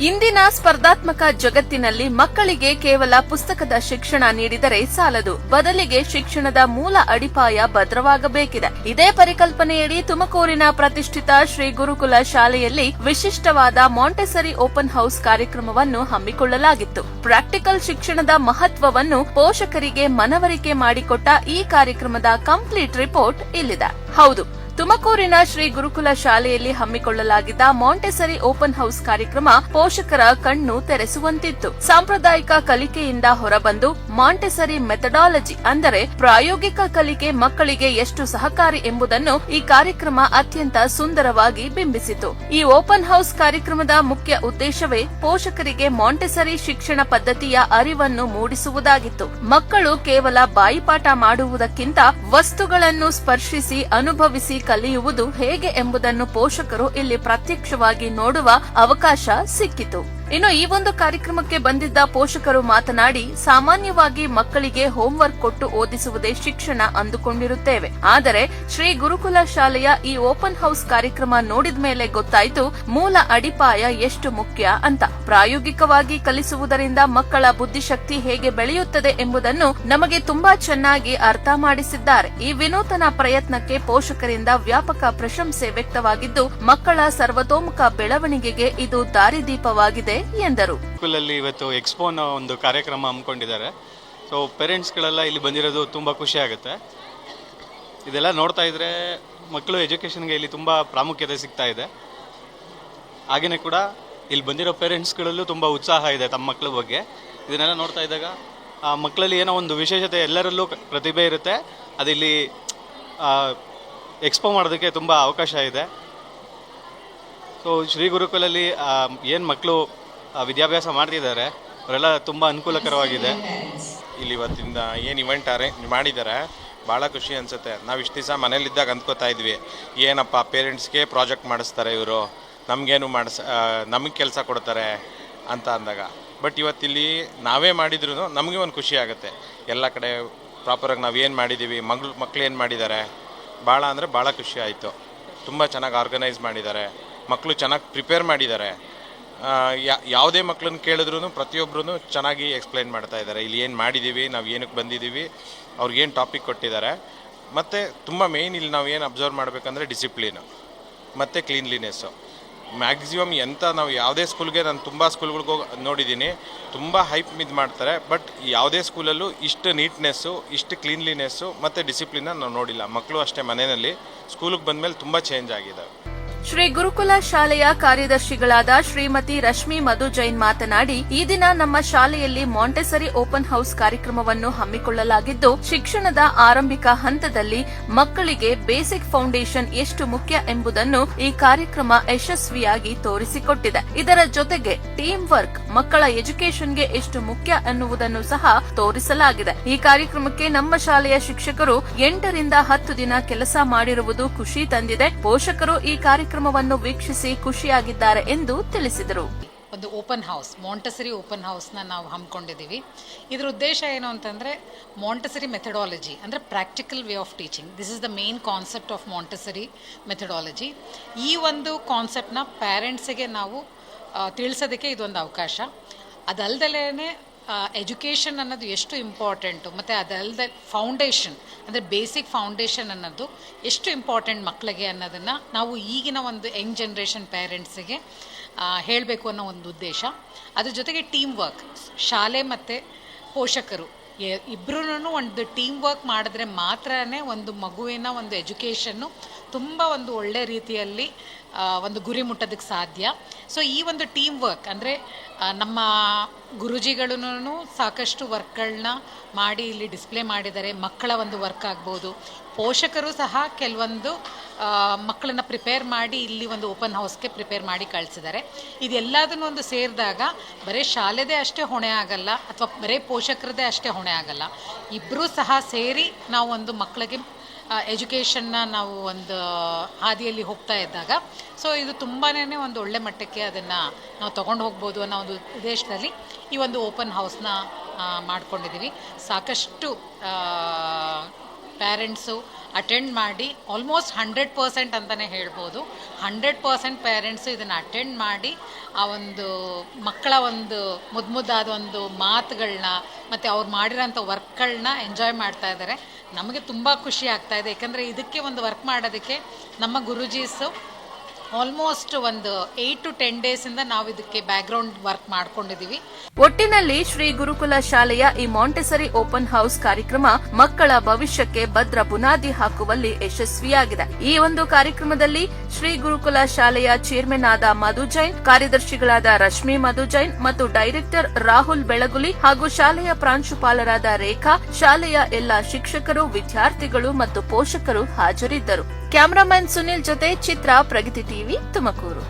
ಇಂದಿನ ಸ್ಪರ್ಧಾತ್ಮಕ ಜಗತ್ತಿನಲ್ಲಿ ಮಕ್ಕಳಿಗೆ ಕೇವಲ ಪುಸ್ತಕದ ಶಿಕ್ಷಣ ನೀಡಿದರೆ ಸಾಲದು, ಬದಲಿಗೆ ಶಿಕ್ಷಣದ ಮೂಲ ಅಡಿಪಾಯ ಭದ್ರವಾಗಬೇಕಿದೆ. ಇದೇ ಪರಿಕಲ್ಪನೆಯಡಿ ತುಮಕೂರಿನ ಪ್ರತಿಷ್ಠಿತ ಶ್ರೀ ಗುರುಕುಲ ಶಾಲೆಯಲ್ಲಿ ವಿಶಿಷ್ಟವಾದ ಮಾಂಟೆಸರಿ ಓಪನ್ ಹೌಸ್ ಕಾರ್ಯಕ್ರಮವನ್ನು ಹಮ್ಮಿಕೊಳ್ಳಲಾಗಿತ್ತು. ಪ್ರಾಕ್ಟಿಕಲ್ ಶಿಕ್ಷಣದ ಮಹತ್ವವನ್ನು ಪೋಷಕರಿಗೆ ಮನವರಿಕೆ ಮಾಡಿಕೊಟ್ಟ ಈ ಕಾರ್ಯಕ್ರಮದ ಕಂಪ್ಲೀಟ್ ರಿಪೋರ್ಟ್ ಇಲ್ಲಿದೆ. ಹೌದು, ತುಮಕೂರಿನ ಶ್ರೀ ಗುರುಕುಲ ಶಾಲೆಯಲ್ಲಿ ಹಮ್ಮಿಕೊಳ್ಳಲಾಗಿದ್ದ ಮಾಂಟೆಸರಿ ಓಪನ್ ಹೌಸ್ ಕಾರ್ಯಕ್ರಮ ಪೋಷಕರ ಕಣ್ಣು ತೆರೆಸುವಂತಿತ್ತು. ಸಾಂಪ್ರದಾಯಿಕ ಕಲಿಕೆಯಿಂದ ಹೊರಬಂದು ಮಾಂಟೆಸರಿ ಮೆಥಡಾಲಜಿ ಅಂದರೆ ಪ್ರಾಯೋಗಿಕ ಕಲಿಕೆ ಮಕ್ಕಳಿಗೆ ಎಷ್ಟು ಸಹಕಾರಿ ಎಂಬುದನ್ನು ಈ ಕಾರ್ಯಕ್ರಮ ಅತ್ಯಂತ ಸುಂದರವಾಗಿ ಬಿಂಬಿಸಿತು. ಈ ಓಪನ್ ಹೌಸ್ ಕಾರ್ಯಕ್ರಮದ ಮುಖ್ಯ ಉದ್ದೇಶವೇ ಪೋಷಕರಿಗೆ ಮಾಂಟೆಸರಿ ಶಿಕ್ಷಣ ಪದ್ಧತಿಯ ಅರಿವನ್ನು ಮೂಡಿಸುವುದಾಗಿತ್ತು. ಮಕ್ಕಳು ಕೇವಲ ಬಾಯಿಪಾಠ ಮಾಡುವುದಕ್ಕಿಂತ ವಸ್ತುಗಳನ್ನು ಸ್ಪರ್ಶಿಸಿ ಅನುಭವಿಸಿ ಕಲಿಯುವುದು ಹೇಗೆ ಎಂಬುದನ್ನು ಪೋಷಕರು ಇಲ್ಲಿ ಪ್ರತ್ಯಕ್ಷವಾಗಿ ನೋಡುವ ಅವಕಾಶ ಸಿಕ್ಕಿತು. ಇನ್ನು ಈ ಒಂದು ಕಾರ್ಯಕ್ರಮಕ್ಕೆ ಬಂದಿದ್ದ ಪೋಷಕರು ಮಾತನಾಡಿ, ಸಾಮಾನ್ಯವಾಗಿ ಮಕ್ಕಳಿಗೆ ಹೋಂವರ್ಕ್ ಕೊಟ್ಟು ಓದಿಸುವುದೇ ಶಿಕ್ಷಣ ಅಂದುಕೊಂಡಿರುತ್ತೇವೆ. ಆದರೆ ಶ್ರೀ ಗುರುಕುಲ ಶಾಲೆಯ ಈ ಓಪನ್ ಹೌಸ್ ಕಾರ್ಯಕ್ರಮ ನೋಡಿದ ಮೇಲೆ ಗೊತ್ತಾಯಿತು ಮೂಲ ಅಡಿಪಾಯ ಎಷ್ಟು ಮುಖ್ಯ ಅಂತ. ಪ್ರಾಯೋಗಿಕವಾಗಿ ಕಲಿಸುವುದರಿಂದ ಮಕ್ಕಳ ಬುದ್ಧಿಶಕ್ತಿ ಹೇಗೆ ಬೆಳೆಯುತ್ತದೆ ಎಂಬುದನ್ನು ನಮಗೆ ತುಂಬಾ ಚೆನ್ನಾಗಿ ಅರ್ಥ ಮಾಡಿಸಿದ್ದಾರೆ. ಈ ವಿನೂತನ ಪ್ರಯತ್ನಕ್ಕೆ ಪೋಷಕರಿಂದ ವ್ಯಾಪಕ ಪ್ರಶಂಸೆ ವ್ಯಕ್ತವಾಗಿದ್ದು, ಮಕ್ಕಳ ಸರ್ವತೋಮುಖ ಬೆಳವಣಿಗೆಗೆ ಇದು ದಾರಿದೀಪವಾಗಿದೆ ಎಂದರು. ಸ್ಕೂಲಲ್ಲಿ ಇವತ್ತು ಎಕ್ಸ್ಪೋನ ಒಂದು ಕಾರ್ಯಕ್ರಮ ಹಮ್ಮಿಕೊಂಡಿದ್ದಾರೆ. ಸೊ ಪೇರೆಂಟ್ಸ್ಗಳೆಲ್ಲ ಇಲ್ಲಿ ಬಂದಿರೋದು ತುಂಬ ಖುಷಿ ಆಗುತ್ತೆ. ಇದೆಲ್ಲ ನೋಡ್ತಾ ಇದ್ರೆ ಮಕ್ಕಳು ಎಜುಕೇಷನ್ಗೆ ಇಲ್ಲಿ ತುಂಬ ಪ್ರಾಮುಖ್ಯತೆ ಸಿಗ್ತಾ ಇದೆ. ಹಾಗೆಯೇ ಕೂಡ ಇಲ್ಲಿ ಬಂದಿರೋ ಪೇರೆಂಟ್ಸ್ಗಳಲ್ಲೂ ತುಂಬ ಉತ್ಸಾಹ ಇದೆ ತಮ್ಮ ಮಕ್ಕಳ ಬಗ್ಗೆ. ಇದನ್ನೆಲ್ಲ ನೋಡ್ತಾ ಇದ್ದಾಗ ಆ ಮಕ್ಕಳಲ್ಲಿ ಏನೋ ಒಂದು ವಿಶೇಷತೆ, ಎಲ್ಲರಲ್ಲೂ ಪ್ರತಿಭೆ ಇರುತ್ತೆ. ಅದಿಲ್ಲಿ ಎಕ್ಸ್ಪೋ ಮಾಡೋದಕ್ಕೆ ತುಂಬ ಅವಕಾಶ ಇದೆ. ಸೊ ಶ್ರೀ ಗುರುಕುಲಲ್ಲಿ ಏನು ಮಕ್ಕಳು ವಿದ್ಯಾಭ್ಯಾಸ ಮಾಡ್ತಿದ್ದಾರೆ ಅವರೆಲ್ಲ ತುಂಬ ಅನುಕೂಲಕರವಾಗಿದೆ. ಇಲ್ಲಿ ಇವತ್ತಿಂದ ಏನು ಇವೆಂಟ್ ಅರೇಂಜ್ ಮಾಡಿದ್ದಾರೆ, ಭಾಳ ಖುಷಿ ಅನಿಸುತ್ತೆ. ನಾವು ಇಷ್ಟು ದಿವಸ ಮನೇಲಿದ್ದಾಗ ಅಂದ್ಕೋತಾ ಇದ್ವಿ, ಏನಪ್ಪ ಪೇರೆಂಟ್ಸ್ಗೆ ಪ್ರಾಜೆಕ್ಟ್ ಮಾಡಿಸ್ತಾರೆ ಇವರು, ನಮಗೇನು ನಮಗೆ ಕೆಲಸ ಕೊಡ್ತಾರೆ ಅಂತ ಅಂದಾಗ. ಬಟ್ ಇವತ್ತಿಲ್ಲಿ ನಾವೇ ಮಾಡಿದ್ರೂ ನಮಗೆ ಒಂದು ಖುಷಿ ಆಗುತ್ತೆ. ಎಲ್ಲ ಕಡೆ ಪ್ರಾಪರಾಗಿ ನಾವು ಏನು ಮಾಡಿದ್ದೀವಿ, ಮಕ್ಕಳು ಏನು ಮಾಡಿದ್ದಾರೆ, ಭಾಳ ಅಂದರೆ ಭಾಳ ಖುಷಿ ಆಯಿತು. ತುಂಬ ಚೆನ್ನಾಗಿ ಆರ್ಗನೈಸ್ ಮಾಡಿದ್ದಾರೆ, ಮಕ್ಕಳು ಚೆನ್ನಾಗಿ ಪ್ರಿಪೇರ್ ಮಾಡಿದ್ದಾರೆ. ಯಾವುದೇ ಮಕ್ಕಳನ್ನ ಕೇಳಿದ್ರೂ ಪ್ರತಿಯೊಬ್ಬರೂ ಚೆನ್ನಾಗಿ ಎಕ್ಸ್ಪ್ಲೈನ್ ಮಾಡ್ತಾ ಇದ್ದಾರೆ. ಇಲ್ಲಿ ಏನು ಮಾಡಿದ್ದೀವಿ, ನಾವು ಏನಕ್ಕೆ ಬಂದಿದ್ದೀವಿ, ಅವ್ರಿಗೇನು ಟಾಪಿಕ್ ಕೊಟ್ಟಿದ್ದಾರೆ. ಮತ್ತು ತುಂಬ ಮೇಯ್ನ್ ಇಲ್ಲಿ ನಾವು ಏನು ಅಬ್ಸರ್ವ್ ಮಾಡಬೇಕಂದ್ರೆ ಡಿಸಿಪ್ಲಿನು ಮತ್ತು ಕ್ಲೀನ್ಲಿನೆಸ್ಸು. ಮ್ಯಾಕ್ಸಿಮಮ್ ನಾವು ಯಾವುದೇ ಸ್ಕೂಲ್ಗೆ, ನಾನು ತುಂಬ ಸ್ಕೂಲ್ಗಳಿಗೆ ನೋಡಿದ್ದೀನಿ, ತುಂಬ ಹೈಪ್ ಇದು ಮಾಡ್ತಾರೆ. ಬಟ್ ಯಾವುದೇ ಸ್ಕೂಲಲ್ಲೂ ಇಷ್ಟು ನೀಟ್ನೆಸ್ಸು, ಇಷ್ಟು ಕ್ಲೀನ್ಲಿನೆಸ್ಸು ಮತ್ತು ಡಿಸಿಪ್ಲಿನ ನಾವು ನೋಡಿಲ್ಲ. ಮಕ್ಕಳು ಅಷ್ಟೇ ಮನೆಯಲ್ಲಿ, ಸ್ಕೂಲಿಗೆ ಬಂದಮೇಲೆ ತುಂಬ ಚೇಂಜ್ ಆಗಿದೆ. ಶ್ರೀ ಗುರುಕುಲ ಶಾಲೆಯ ಕಾರ್ಯದರ್ಶಿಗಳಾದ ಶ್ರೀಮತಿ ರಶ್ಮಿ ಮಧು ಜೈನ್ ಮಾತನಾಡಿ, ಈ ದಿನ ನಮ್ಮ ಶಾಲೆಯಲ್ಲಿ ಮಾಂಟೆಸರಿ ಓಪನ್ ಹೌಸ್ ಕಾರ್ಯಕ್ರಮವನ್ನು ಹಮ್ಮಿಕೊಳ್ಳಲಾಗಿದ್ದು, ಶಿಕ್ಷಣದ ಆರಂಭಿಕ ಹಂತದಲ್ಲಿ ಮಕ್ಕಳಿಗೆ ಬೇಸಿಕ್ ಫೌಂಡೇಶನ್ ಎಷ್ಟು ಮುಖ್ಯ ಎಂಬುದನ್ನು ಈ ಕಾರ್ಯಕ್ರಮ ಯಶಸ್ವಿಯಾಗಿ ತೋರಿಸಿಕೊಟ್ಟಿದೆ. ಇದರ ಜೊತೆಗೆ ಟೀಮ್ ವರ್ಕ್ ಮಕ್ಕಳ ಎಜುಕೇಷನ್ಗೆ ಎಷ್ಟು ಮುಖ್ಯ ಎನ್ನುವುದನ್ನು ಸಹ ತೋರಿಸಲಾಗಿದೆ. ಈ ಕಾರ್ಯಕ್ರಮಕ್ಕೆ ನಮ್ಮ ಶಾಲೆಯ ಶಿಕ್ಷಕರು 8 ರಿಂದ 10 ದಿನ ಕೆಲಸ ಮಾಡಿರುವುದು ಖುಷಿ ತಂದಿದೆ. ಪೋಷಕರು ಈ ಕಾರ್ಯಕ್ರಮವನ್ನು ವೀಕ್ಷಿಸಿ ಖುಷಿಯಾಗಿದ್ದಾರೆ ಎಂದು ತಿಳಿಸಿದರು. ಒಂದು ಓಪನ್ ಹೌಸ್, ಮಾಂಟೆಸರಿ ಓಪನ್ ಹೌಸ್ನ ನಾವು ಹಮ್ಮಿಕೊಂಡಿದ್ದೀವಿ. ಇದರ ಉದ್ದೇಶ ಏನು ಅಂತಂದರೆ, ಮಾಂಟೆಸರಿ ಮೆಥಡಾಲಜಿ ಅಂದರೆ practical way of teaching. This is the main concept of Montessori methodology. ಈ ಒಂದು ಕಾನ್ಸೆಪ್ಟ್ನ ಪ್ಯಾರೆಂಟ್ಸಿಗೆ ನಾವು ತಿಳಿಸೋದಕ್ಕೆ ಇದೊಂದು ಅವಕಾಶ. ಅದಲ್ದಲೇ ಎಜುಕೇಷನ್ ಅನ್ನೋದು ಎಷ್ಟು ಇಂಪಾರ್ಟೆಂಟು, ಮತ್ತು ಅದಲ್ಲದೆ ಫೌಂಡೇಶನ್ ಅಂದರೆ ಬೇಸಿಕ್ ಫೌಂಡೇಶನ್ ಅನ್ನೋದು ಎಷ್ಟು ಇಂಪಾರ್ಟೆಂಟ್ ಮಕ್ಕಳಿಗೆ ಅನ್ನೋದನ್ನು ನಾವು ಈಗಿನ ಒಂದು ಯಂಗ್ ಜನ್ರೇಷನ್ ಪೇರೆಂಟ್ಸಿಗೆ ಹೇಳಬೇಕು ಅನ್ನೋ ಒಂದು ಉದ್ದೇಶ. ಅದ್ರ ಜೊತೆಗೆ ಟೀಮ್ ವರ್ಕ್, ಶಾಲೆ ಮತ್ತು ಪೋಷಕರು ಇಬ್ಬರೂ ಒಂದು ಟೀಮ್ ವರ್ಕ್ ಮಾಡಿದ್ರೆ ಮಾತ್ರನೇ ಒಂದು ಮಗುವಿನ ಒಂದು ಎಜುಕೇಷನ್ನು ತುಂಬ ಒಂದು ಒಳ್ಳೆ ರೀತಿಯಲ್ಲಿ ಒಂದು ಗುರಿ ಮುಟ್ಟೋದಕ್ಕೆ ಸಾಧ್ಯ. ಸೊ ಈ ಒಂದು ಟೀಮ್ ವರ್ಕ್ ಅಂದರೆ ನಮ್ಮ ಗುರುಜಿಗಳೂ ಸಾಕಷ್ಟು ವರ್ಕ್ಗಳನ್ನ ಮಾಡಿ ಇಲ್ಲಿ ಡಿಸ್ಪ್ಲೇ ಮಾಡಿದ್ದಾರೆ. ಮಕ್ಕಳ ಒಂದು ವರ್ಕ್ ಆಗ್ಬೋದು, ಪೋಷಕರು ಸಹ ಕೆಲವೊಂದು ಮಕ್ಕಳನ್ನ ಪ್ರಿಪೇರ್ ಮಾಡಿ ಇಲ್ಲಿ ಒಂದು ಓಪನ್ ಹೌಸ್ಗೆ ಪ್ರಿಪೇರ್ ಮಾಡಿ ಕಳಿಸಿದ್ದಾರೆ. ಇದೆಲ್ಲದನ್ನು ಒಂದು ಸೇರಿದಾಗ ಬರೀ ಶಾಲೆದೇ ಅಷ್ಟೇ ಹೊಣೆ ಆಗಲ್ಲ, ಅಥವಾ ಬರೀ ಪೋಷಕರದೇ ಅಷ್ಟೇ ಹೊಣೆ ಆಗಲ್ಲ. ಇಬ್ಬರೂ ಸಹ ಸೇರಿ ನಾವು ಒಂದು ಮಕ್ಕಳಿಗೆ ಎಜುಕೇಷನ್ನ ನಾವು ಒಂದು ಹಾದಿಯಲ್ಲಿ ಹೋಗ್ತಾ ಇದ್ದಾಗ, ಸೊ ಇದು ತುಂಬಾ ಒಂದು ಒಳ್ಳೆ ಮಟ್ಟಕ್ಕೆ ಅದನ್ನು ನಾವು ತೊಗೊಂಡು ಹೋಗ್ಬೋದು ಅನ್ನೋ ಒಂದು ಉದ್ದೇಶದಲ್ಲಿ ಈ ಒಂದು ಓಪನ್ ಹೌಸ್ನ ಮಾಡ್ಕೊಂಡಿದ್ದೀವಿ. ಸಾಕಷ್ಟು ಪೇರೆಂಟ್ಸು ಅಟೆಂಡ್ ಮಾಡಿ ಆಲ್ಮೋಸ್ಟ್ 100% ಅಂತಲೇ ಹೇಳ್ಬೋದು. 100% ಪೇರೆಂಟ್ಸು ಇದನ್ನು ಅಟೆಂಡ್ ಮಾಡಿ ಆ ಒಂದು ಮಕ್ಕಳ ಒಂದು ಮುದ್ದಾದ ಒಂದು ಮಾತುಗಳನ್ನ ಮತ್ತು ಅವ್ರು ಮಾಡಿರೋಂಥ ವರ್ಕ್ಗಳನ್ನ ಎಂಜಾಯ್ ಮಾಡ್ತಾ ಇದ್ದಾರೆ. ನಮಗೆ ತುಂಬ ಖುಷಿ ಆಗ್ತಾ ಇದೆ, ಯಾಕಂದರೆ ಇದಕ್ಕೆ ಒಂದು ವರ್ಕ್ ಮಾಡೋದಕ್ಕೆ ನಮ್ಮ ಗುರೂಜೀಸು ಆಲ್ಮೋಸ್ಟ್ ಒಂದು 8 to 10 ಡೇಸಿಂದ ನಾವು ಇದಕ್ಕೆ ಬ್ಯಾಕ್ಗ್ರೌಂಡ್ ವರ್ಕ್ ಮಾಡ್ಕೊಂಡಿದ್ದೀವಿ. ಒಟ್ಟಿನಲ್ಲಿ ಶ್ರೀ ಗುರುಕುಲ ಶಾಲೆಯ ಈ ಮಾಂಟೆಸರಿ ಓಪನ್ ಹೌಸ್ ಕಾರ್ಯಕ್ರಮ ಮಕ್ಕಳ ಭವಿಷ್ಯಕ್ಕೆ ಭದ್ರ ಬುನಾದಿ ಹಾಕುವಲ್ಲಿ ಯಶಸ್ವಿಯಾಗಿದೆ. ಈ ಒಂದು ಕಾರ್ಯಕ್ರಮದಲ್ಲಿ ಶ್ರೀ ಗುರುಕುಲ ಶಾಲೆಯ ಚೇರ್ಮನ್ ಆದ ಮಧು ಜೈನ್, ಕಾರ್ಯದರ್ಶಿಗಳಾದ ರಶ್ಮಿ ಮಧು ಜೈನ್ ಮತ್ತು ಡೈರೆಕ್ಟರ್ ರಾಹುಲ್ ಬೆಳಗುಲಿ ಹಾಗೂ ಶಾಲೆಯ ಪ್ರಾಂಶುಪಾಲರಾದ ರೇಖಾ, ಶಾಲೆಯ ಎಲ್ಲಾ ಶಿಕ್ಷಕರು, ವಿದ್ಯಾರ್ಥಿಗಳು ಮತ್ತು ಪೋಷಕರು ಹಾಜರಿದ್ದರು. ಕ್ಯಾಮರಾಮನ್ ಸುನಿಲ್ ಜೊತೆ ಚಿತ್ರ, ಪ್ರಗತಿ ಟಿವಿ, ತುಮಕೂರು.